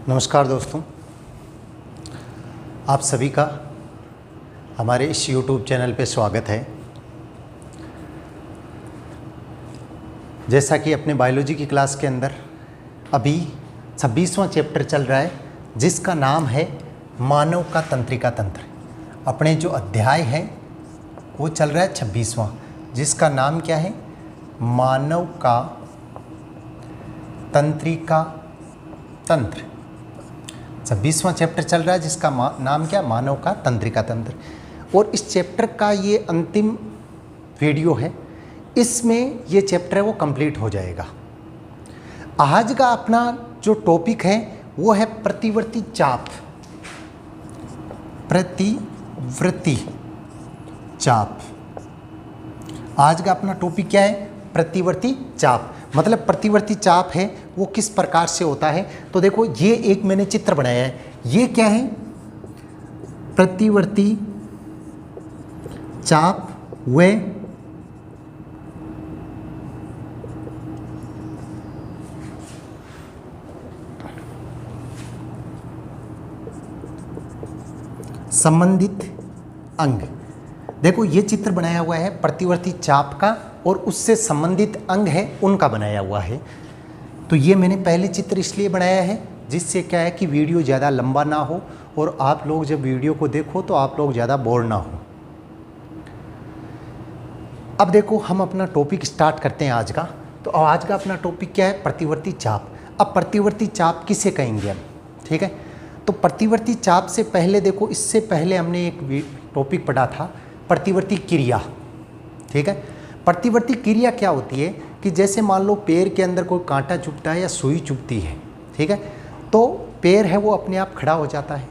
नमस्कार दोस्तों, आप सभी का हमारे इस YouTube चैनल पे स्वागत है। जैसा कि अपने बायोलॉजी की क्लास के अंदर अभी 26वां चैप्टर चल रहा है जिसका नाम है मानव का तंत्रिका तंत्र। अपने जो अध्याय है वो चल रहा है 26वां, जिसका नाम क्या है? मानव का तंत्रिका तंत्र। 26वां चैप्टर चल रहा है जिसका नाम क्या? मानव का तंत्रिका तंत्र। और इस चैप्टर का ये अंतिम वीडियो है, इसमें ये चैप्टर है वो कंप्लीट हो जाएगा। आज का अपना जो टॉपिक है वो है प्रतिवर्ती चाप। प्रतिवर्ती चाप। आज का अपना टॉपिक क्या है? प्रतिवर्ती चाप। मतलब प्रतिवर्ती चाप है वो किस प्रकार से होता है। तो देखो, ये एक मैंने चित्र बनाया है। ये क्या है? प्रतिवर्ती चाप व संबंधित अंग। देखो, ये चित्र बनाया हुआ है प्रतिवर्ती चाप का और उससे संबंधित अंग है उनका बनाया हुआ है। तो ये मैंने पहले चित्र इसलिए बनाया है जिससे क्या है कि वीडियो ज़्यादा लंबा ना हो और आप लोग जब वीडियो को देखो तो आप लोग ज़्यादा बोर ना हो। अब देखो, हम अपना टॉपिक स्टार्ट करते हैं आज का। तो आज का अपना टॉपिक क्या है? प्रतिवर्ती चाप। अब प्रतिवर्ती चाप किसे कहेंगे हम? ठीक है, तो प्रतिवर्ती चाप से पहले देखो, इससे पहले हमने एक टॉपिक पढ़ा था प्रतिवर्ती क्रिया। ठीक है, प्रतिवर्ती क्रिया क्या होती है कि जैसे मान लो पैर के अंदर कोई कांटा चुभता है या सुई चुभती है, ठीक है, तो पैर है वो अपने आप खड़ा हो जाता है।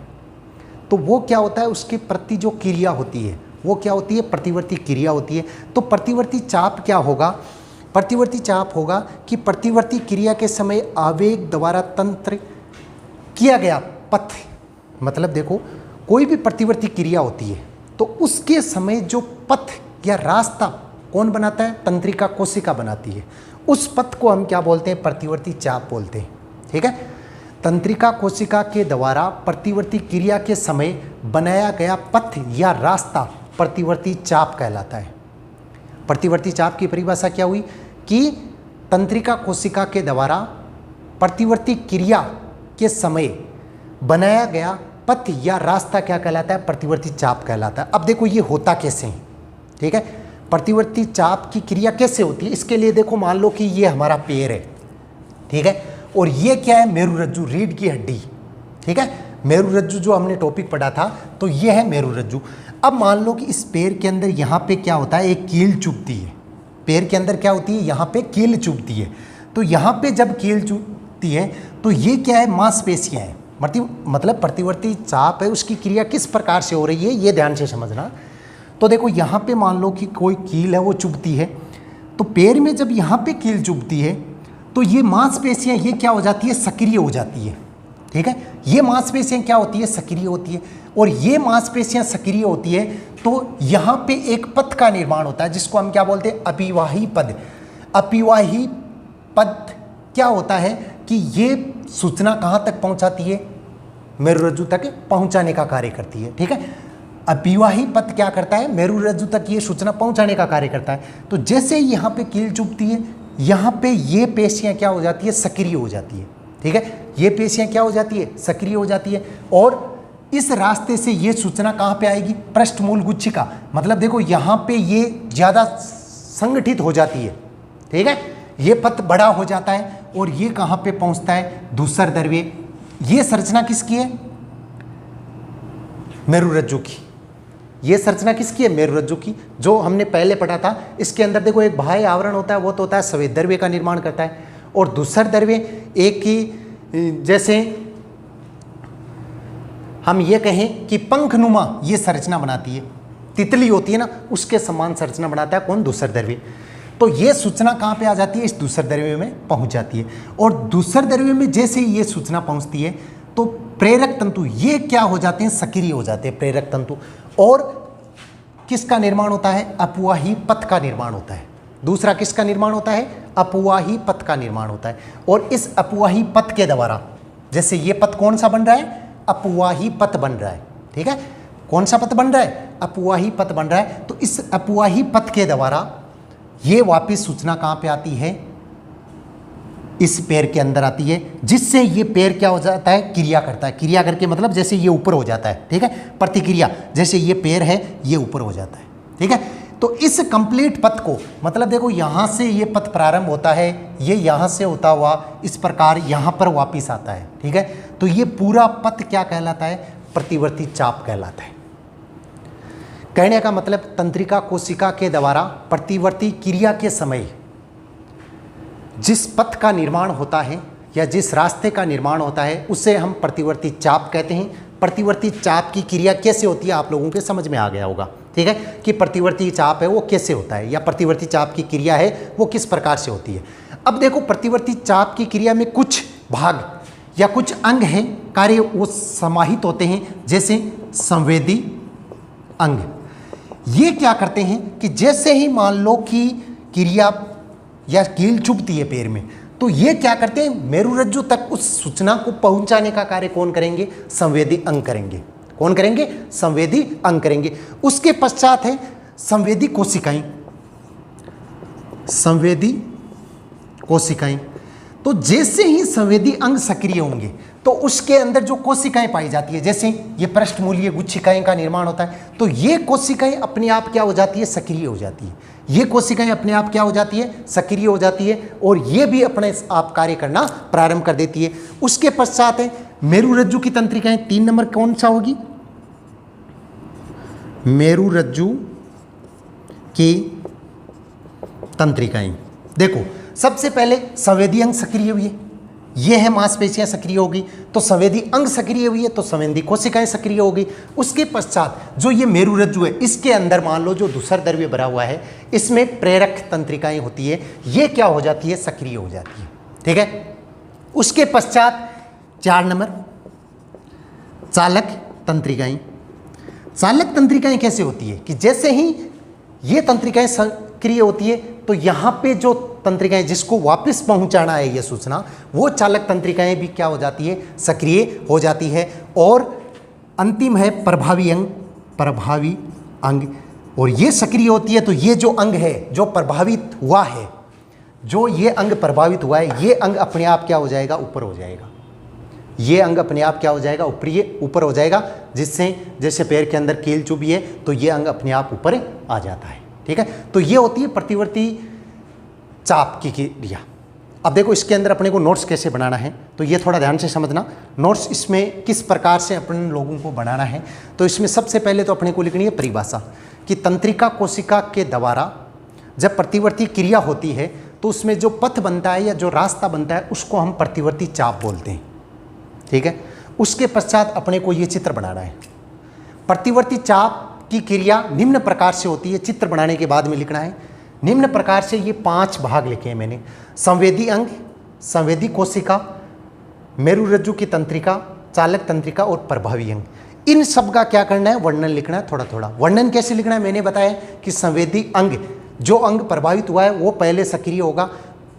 तो वो क्या होता है, उसके प्रति जो क्रिया होती है वो क्या होती है? प्रतिवर्ती क्रिया होती है। तो प्रतिवर्ती चाप क्या होगा? प्रतिवर्ती चाप होगा कि प्रतिवर्ती क्रिया के समय आवेग द्वारा तंत्र किया गया पथ। मतलब देखो, कोई भी प्रतिवर्ती क्रिया होती है तो उसके समय जो पथ या रास्ता कौन बनाता है? तंत्रिका कोशिका बनाती है। उस पथ को हम क्या बोलते हैं? प्रतिवर्ती चाप बोलते हैं। ठीक है, तंत्रिका कोशिका के द्वारा प्रतिवर्ती क्रिया के समय बनाया गया पथ या रास्ता प्रतिवर्ती चाप कहलाता है। प्रतिवर्ती चाप की परिभाषा क्या हुई कि तंत्रिका कोशिका के द्वारा प्रतिवर्ती क्रिया के समय बनाया गया पथ या रास्ता क्या कहलाता है? प्रतिवर्ती चाप कहलाता है। अब देखो, ये होता कैसे है? ठीक है, प्रतिवर्ती चाप की क्रिया कैसे होती है? इसके लिए देखो, मान लो कि ये हमारा पैर है, ठीक है, और ये क्या है? मेरुरज्जु, रीढ़ की हड्डी। ठीक है, मेरुरज्जु जो हमने टॉपिक पढ़ा था, तो ये है मेरुरज्जु। अब मान लो कि इस पैर के अंदर यहाँ पे क्या होता है? एक कील चुभती है। पैर के अंदर क्या होती है? यहाँ पे कील चुभती है। तो यहाँ पे जब कील चुभती है तो ये क्या है? मांसपेशियाँ हैं। मतलब प्रतिवर्ती चाप है, उसकी क्रिया किस प्रकार से हो रही है ये ध्यान से समझना। तो देखो, यहाँ पे मान लो कि कोई कील है वो चुभती है, तो पैर में जब यहाँ पे कील चुभती है तो ये मांसपेशियाँ ये क्या हो जाती है? सक्रिय हो जाती है। ठीक है, ये मांसपेशियाँ क्या होती है? सक्रिय होती है। और ये मांसपेशियाँ सक्रिय होती है तो यहाँ पे एक पथ का निर्माण होता है जिसको हम क्या बोलते हैं? अपिवाही पद। अपिवाही पद क्या होता है कि ये सूचना कहाँ तक पहुँचाती है? मेरुरज्जु तक पहुँचाने का कार्य करती है। ठीक है, अपिवाही पथ क्या करता है? मेरुरज्जु तक ये सूचना पहुंचाने का कार्य करता है। तो जैसे ही यहाँ पे कील चुभती है, यहाँ पे ये पेशियाँ क्या हो जाती है? सक्रिय हो जाती है। ठीक है, ये पेशियाँ क्या हो जाती है? सक्रिय हो जाती है। और इस रास्ते से ये सूचना कहाँ पे आएगी? पृष्ठमूल गुच्छिका। मतलब देखो, यहाँ पे ये ज़्यादा संगठित हो जाती है। ठीक है, ये पथ बड़ा हो जाता है और ये कहाँ पे पहुँचता है? धूसर द्रव्य। ये संरचना किसकी है? मेरुरज्जु की। ये संरचना किसकी है? मेरुरज्जु की, जो हमने पहले पढ़ा था। इसके अंदर देखो, एक बाह्य आवरण होता है, वो तो होता है स्वेद द्रव्य का निर्माण करता है, और दूसर द्रव्य एक की, जैसे हम ये कहें कि पंखनुमा ये संरचना बनाती है, तितली होती है ना, उसके समान संरचना बनाता है कौन? दूसर द्रव्य। तो ये सूचना कहाँ पे आ जाती है? इस दूसर द्रव्य में पहुँच जाती है। और दूसर द्रव्य में जैसे ही ये सूचना पहुँचती है तो प्रेरक तंतु ये क्या हो जाते हैं? सक्रिय हो जाते हैं प्रेरक तंतु। और किसका निर्माण होता है? अपवाही पथ का निर्माण होता है। दूसरा किसका निर्माण होता है? अपवाही पथ का निर्माण होता है। और इस अपवाही पथ के द्वारा जैसे ये पथ कौन सा बन रहा है, अपवाही पथ बन रहा है, ठीक है। कौन सा पथ बन रहा है, अपवाही पथ बन रहा है। तो इस अपवाही पथ के द्वारा ये वापस सूचना कहां पे आती है, इस पैर के अंदर आती है, जिससे ये पैर क्या हो जाता है, क्रिया करता है। क्रिया करके मतलब जैसे ये ऊपर हो जाता है, ठीक है, प्रतिक्रिया, जैसे ये पैर है ये ऊपर हो जाता है, ठीक है। तो इस कंप्लीट पथ को मतलब देखो यहां से ये पथ प्रारंभ होता है, ये यहां से होता हुआ इस प्रकार यहां पर वापिस आता है, ठीक है। तो ये पूरा पथ क्या कहलाता है, प्रतिवर्ती चाप कहलाता है। कहने का मतलब तंत्रिका कोशिका के द्वारा प्रतिवर्ती क्रिया के समय जिस पथ का निर्माण होता है या जिस रास्ते का निर्माण होता है उसे हम प्रतिवर्ती चाप कहते हैं। प्रतिवर्ती चाप की क्रिया कैसे होती है आप लोगों के समझ में आ गया होगा, ठीक है, कि प्रतिवर्ती चाप है वो कैसे होता है या प्रतिवर्ती चाप की क्रिया है वो किस प्रकार से होती है। अब देखो प्रतिवर्ती चाप की क्रिया में कुछ भाग या कुछ अंग हैं, कार्य वो समाहित होते हैं, जैसे संवेदी अंग। ये क्या करते हैं कि जैसे ही मान लो कि क्रिया या कील चुभती है पैर में, तो ये क्या करते हैं, मेरुरज्जु तक उस सूचना को पहुंचाने का कार्य कौन करेंगे, संवेदी अंग करेंगे। कौन करेंगे, संवेदी अंग करेंगे। उसके पश्चात है संवेदी कोशिकाएं। संवेदी कोशिकाएं, तो जैसे ही संवेदी अंग सक्रिय होंगे तो उसके अंदर जो कोशिकाएं पाई जाती है, जैसे ये पृष्ठमूलीय गुच्छिकाएं का निर्माण होता है, तो ये कोशिकाएं अपने आप क्या हो जाती है, सक्रिय हो जाती है। ये कोशिकाएं अपने आप क्या हो जाती है, सक्रिय हो जाती है, और ये भी अपने आप कार्य करना प्रारंभ कर देती है। उसके पश्चात है मेरुरज्जु की तंत्रिकाएं। 3 नंबर कौन सा होगी, मेरुरज्जु की तंत्रिकाएं। देखो सबसे पहले संवेदी अंग सक्रिय हुई है, ये है मांसपेशियां सक्रिय होगी, तो संवेदी अंग सक्रिय हुई है तो संवेदी कोशिकाएं सक्रिय होगी। उसके पश्चात जो ये मेरुरज्जु है इसके अंदर मान लो जो दूसरा द्रव्य भरा हुआ है, इसमें प्रेरक तंत्रिकाएं होती है, ये क्या हो जाती है, सक्रिय हो जाती है, ठीक है। उसके पश्चात 4 नंबर चालक तंत्रिकाएं। चालक तंत्रिकाएं कैसे होती है कि जैसे ही ये तंत्रिकाएं सक्रिय होती है तो यहाँ पे जो तंत्रिकाएं जिसको वापस पहुंचाना है ये सूचना, वो चालक तंत्रिकाएं भी क्या हो जाती है, सक्रिय हो जाती है। और अंतिम है प्रभावी अंग। प्रभावी अंग, और ये सक्रिय होती है तो ये जो अंग है जो प्रभावित हुआ है, जो ये अंग प्रभावित हुआ है, ये अंग अपने आप क्या हो जाएगा, ऊपर हो जाएगा। ये अंग अपने आप क्या हो जाएगा, ऊपर हो जाएगा, जिससे जैसे पैर के अंदर कील चुभी है तो ये अंग अपने आप ऊपर आ जाता है, ठीक है। तो ये होती है प्रतिवर्ती चाप की क्रिया। अब देखो इसके अंदर अपने को नोट्स कैसे बनाना है, तो ये थोड़ा ध्यान से समझना। नोट्स इसमें किस प्रकार से अपने लोगों को बनाना है, तो इसमें सबसे पहले तो अपने को लिखनी है परिभाषा कि तंत्रिका कोशिका के द्वारा जब प्रतिवर्ती क्रिया होती है तो उसमें जो पथ बनता है या जो रास्ता बनता है उसको हम प्रतिवर्ती चाप बोलते हैं, ठीक है। उसके पश्चात अपने को ये चित्र बनाना है। प्रतिवर्ती चाप की क्रिया निम्न प्रकार से होती है, चित्र बनाने के बाद में लिखना है निम्न प्रकार से। ये 5 भाग लिखे हैं मैंने, संवेदी अंग, संवेदी कोशिका, मेरुरज्जु की तंत्रिका, चालक तंत्रिका और प्रभावी अंग। इन सब का क्या करना है, वर्णन लिखना है थोड़ा थोड़ा। वर्णन कैसे लिखना है, मैंने बताया कि संवेदी अंग, जो अंग प्रभावित हुआ है वो पहले सक्रिय होगा,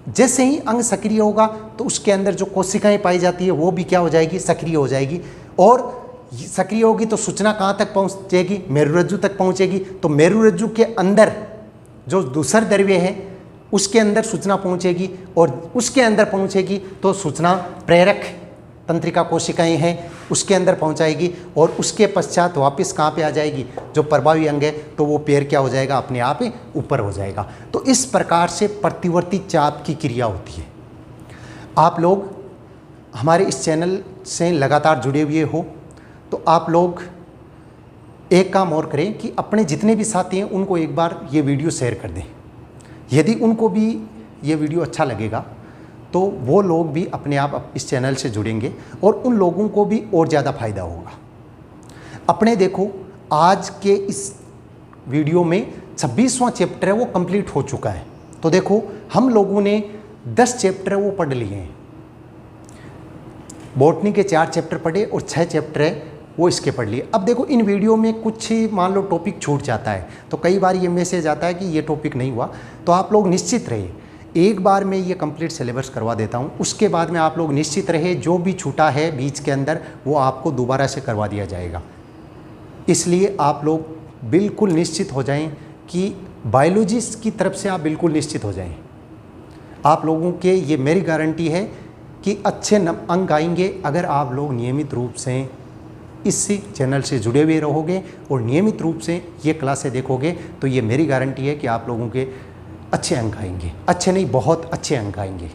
जैसे ही अंग सक्रिय होगा तो उसके अंदर जो कोशिकाएं पाई जाती है वो भी क्या हो जाएगी, सक्रिय हो जाएगी। और सक्रिय होगी तो सूचना कहाँ तक पहुँचेगी, मेरुरज्जु तक पहुँचेगी। तो मेरुरज्जु के अंदर जो दूसरा द्रव्य है उसके अंदर सूचना पहुँचेगी, और उसके अंदर पहुँचेगी तो सूचना प्रेरक तंत्रिका कोशिकाएं हैं उसके अंदर पहुंचाएगी, और उसके पश्चात वापस कहाँ पे आ जाएगी, जो प्रभावी अंग है तो वो पैर क्या हो जाएगा, अपने आप ही ऊपर हो जाएगा। तो इस प्रकार से प्रतिवर्ती चाप की क्रिया होती है। आप लोग हमारे इस चैनल से लगातार जुड़े हुए हो तो आप लोग एक काम और करें कि अपने जितने भी साथी हैं उनको एक बार ये वीडियो शेयर कर दें। यदि उनको भी ये वीडियो अच्छा लगेगा तो वो लोग भी अपने आप इस चैनल से जुड़ेंगे और उन लोगों को भी और ज़्यादा फायदा होगा। अपने देखो आज के इस वीडियो में 26वां चैप्टर है वो कंप्लीट हो चुका है। तो देखो हम लोगों ने 10 चैप्टर वो पढ़ लिए हैं। बॉटनी के 4 चैप्टर पढ़े और 6 चैप्टर है वो इसके पढ़ लिए। अब देखो इन वीडियो में कुछ मान लो टॉपिक छूट जाता है तो कई बार ये मैसेज आता है कि ये टॉपिक नहीं हुआ, तो आप लोग निश्चित रहिए एक बार मैं ये कंप्लीट सिलेबस करवा देता हूँ, उसके बाद में आप लोग निश्चित रहे जो भी छूटा है बीच के अंदर वो आपको दोबारा से करवा दिया जाएगा। इसलिए आप लोग बिल्कुल निश्चित हो जाएं कि बायोलॉजी की तरफ से आप बिल्कुल निश्चित हो जाएं। आप लोगों के ये मेरी गारंटी है कि अच्छे अंक आएंगे अगर आप लोग नियमित रूप से इस चैनल से जुड़े हुए रहोगे और नियमित रूप से ये क्लासें देखोगे। तो ये मेरी गारंटी है कि आप लोगों के अच्छे अंक आएंगे, अच्छे नहीं बहुत अच्छे अंक आएंगे।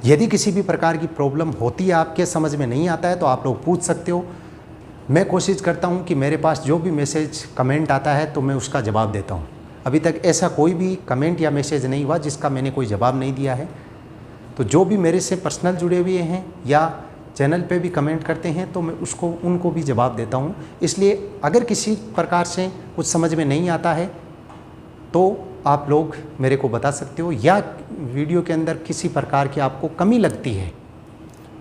यदि किसी भी प्रकार की प्रॉब्लम होती है, आपके समझ में नहीं आता है, तो आप लोग पूछ सकते हो। मैं कोशिश करता हूं कि मेरे पास जो भी मैसेज कमेंट आता है तो मैं उसका जवाब देता हूं। अभी तक ऐसा कोई भी कमेंट या मैसेज नहीं हुआ जिसका मैंने कोई जवाब नहीं दिया है। तो जो भी मेरे से पर्सनल जुड़े हुए हैं या चैनल पे भी कमेंट करते हैं तो मैं उनको भी जवाब देता हूं। इसलिए अगर किसी प्रकार से कुछ समझ में नहीं आता है तो आप लोग मेरे को बता सकते हो, या वीडियो के अंदर किसी प्रकार की आपको कमी लगती है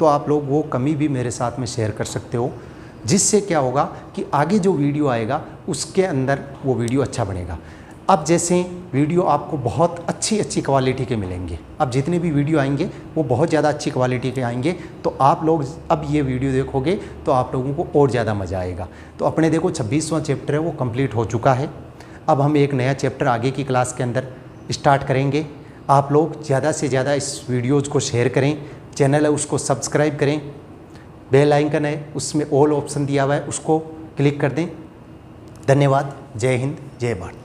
तो आप लोग वो कमी भी मेरे साथ में शेयर कर सकते हो, जिससे क्या होगा कि आगे जो वीडियो आएगा उसके अंदर वो वीडियो अच्छा बनेगा। अब जैसे वीडियो आपको बहुत अच्छी क्वालिटी के मिलेंगे, अब जितने भी वीडियो आएंगे वो बहुत ज़्यादा अच्छी क्वालिटी के आएंगे, तो आप लोग अब ये वीडियो देखोगे तो आप लोगों को और ज़्यादा मज़ा आएगा। तो अपने देखो 26वां चैप्टर है वो कंप्लीट हो चुका है। अब हम एक नया चैप्टर आगे की क्लास के अंदर स्टार्ट करेंगे। आप लोग ज़्यादा से ज़्यादा इस वीडियोज़ को शेयर करें, चैनल है उसको सब्सक्राइब करें, बेल आइकन है उसमें ऑल ऑप्शन दिया हुआ है उसको क्लिक कर दें। धन्यवाद। जय हिंद, जय भारत।